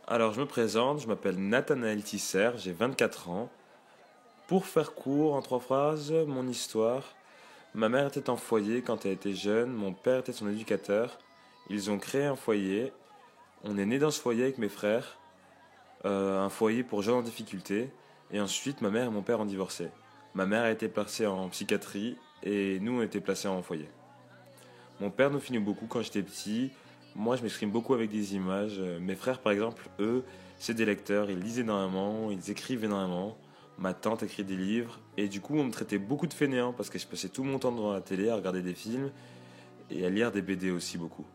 Alors, je me présente, je m'appelle Nathanaël Tisser, j'ai 24 ans. Pour faire court, en trois phrases, mon histoire. Ma mère était en foyer quand elle était jeune, mon père était son éducateur. Ils ont créé un foyer. On est né dans ce foyer avec mes frères, un foyer pour jeunes en difficulté. Et ensuite, ma mère et mon père ont divorcé. Ma mère a été placée en psychiatrie et nous, on a été placés en foyer. Mon père nous filmait beaucoup quand j'étais petit. Moi, je m'exprime beaucoup avec des images. Mes frères, par exemple, eux, c'est des lecteurs. Ils lisent énormément, ils écrivent énormément. Ma tante écrit des livres. Et du coup, on me traitait beaucoup de fainéant parce que je passais tout mon temps devant la télé à regarder des films et à lire des BD aussi beaucoup.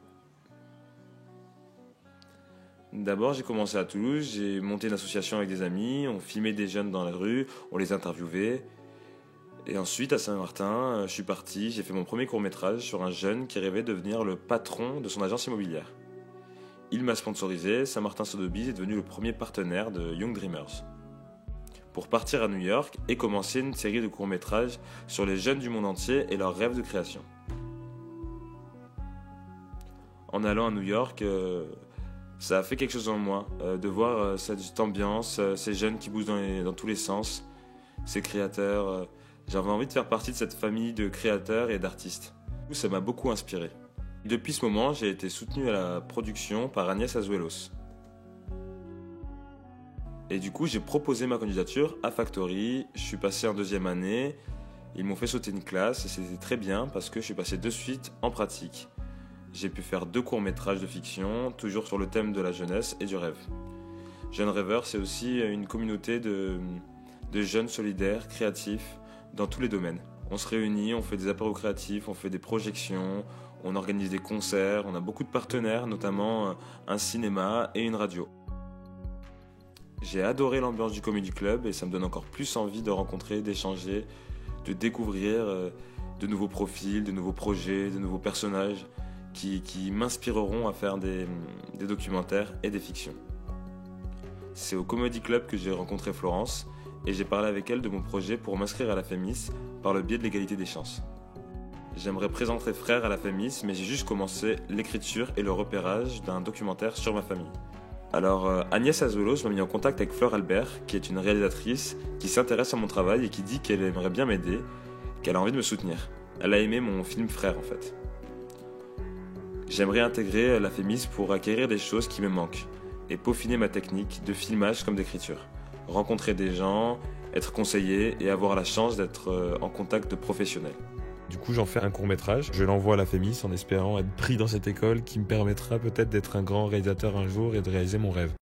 D'abord, j'ai commencé à Toulouse. J'ai monté une association avec des amis. On filmait des jeunes dans la rue, on les interviewait. Et ensuite, à Saint-Martin, je suis parti, j'ai fait mon premier court-métrage sur un jeune qui rêvait de devenir le patron de son agence immobilière. Il m'a sponsorisé, Saint-Martin-Sotheby's est devenu le premier partenaire de Young Dreamers. Pour partir à New York et commencer une série de courts-métrages sur les jeunes du monde entier et leurs rêves de création. En allant à New York, ça a fait quelque chose en moi, de voir cette ambiance, ces jeunes qui bougent dans tous les sens, ces créateurs. J'avais envie de faire partie de cette famille de créateurs et d'artistes. Ça m'a beaucoup inspiré. Depuis ce moment, j'ai été soutenu à la production par Agnès Azuelos. Et du coup, j'ai proposé ma candidature à Factory. Je suis passé en deuxième année. Ils m'ont fait sauter une classe et c'était très bien parce que je suis passé de suite en pratique. J'ai pu faire 2 courts-métrages de fiction, toujours sur le thème de la jeunesse et du rêve. Jeunes Rêveurs, c'est aussi une communauté de jeunes solidaires, créatifs, dans tous les domaines. On se réunit, on fait des apéros créatifs, on fait des projections, on organise des concerts, on a beaucoup de partenaires, notamment un cinéma et une radio. J'ai adoré l'ambiance du Comedy Club et ça me donne encore plus envie de rencontrer, d'échanger, de découvrir de nouveaux profils, de nouveaux projets, de nouveaux personnages qui m'inspireront à faire des documentaires et des fictions. C'est au Comedy Club que j'ai rencontré Florence et j'ai parlé avec elle de mon projet pour m'inscrire à la FEMIS par le biais de l'égalité des chances. J'aimerais présenter Frères à la FEMIS, mais j'ai juste commencé l'écriture et le repérage d'un documentaire sur ma famille. Alors Agnès Azuelos m'a mis en contact avec Fleur Albert, qui est une réalisatrice qui s'intéresse à mon travail et qui dit qu'elle aimerait bien m'aider, qu'elle a envie de me soutenir. Elle a aimé mon film Frères en fait. J'aimerais intégrer la FEMIS pour acquérir des choses qui me manquent et peaufiner ma technique de filmage comme d'écriture. Rencontrer des gens, être conseillé et avoir la chance d'être en contact de professionnels. Du coup, j'en fais un court-métrage. Je l'envoie à la FEMIS en espérant être pris dans cette école qui me permettra peut-être d'être un grand réalisateur un jour et de réaliser mon rêve.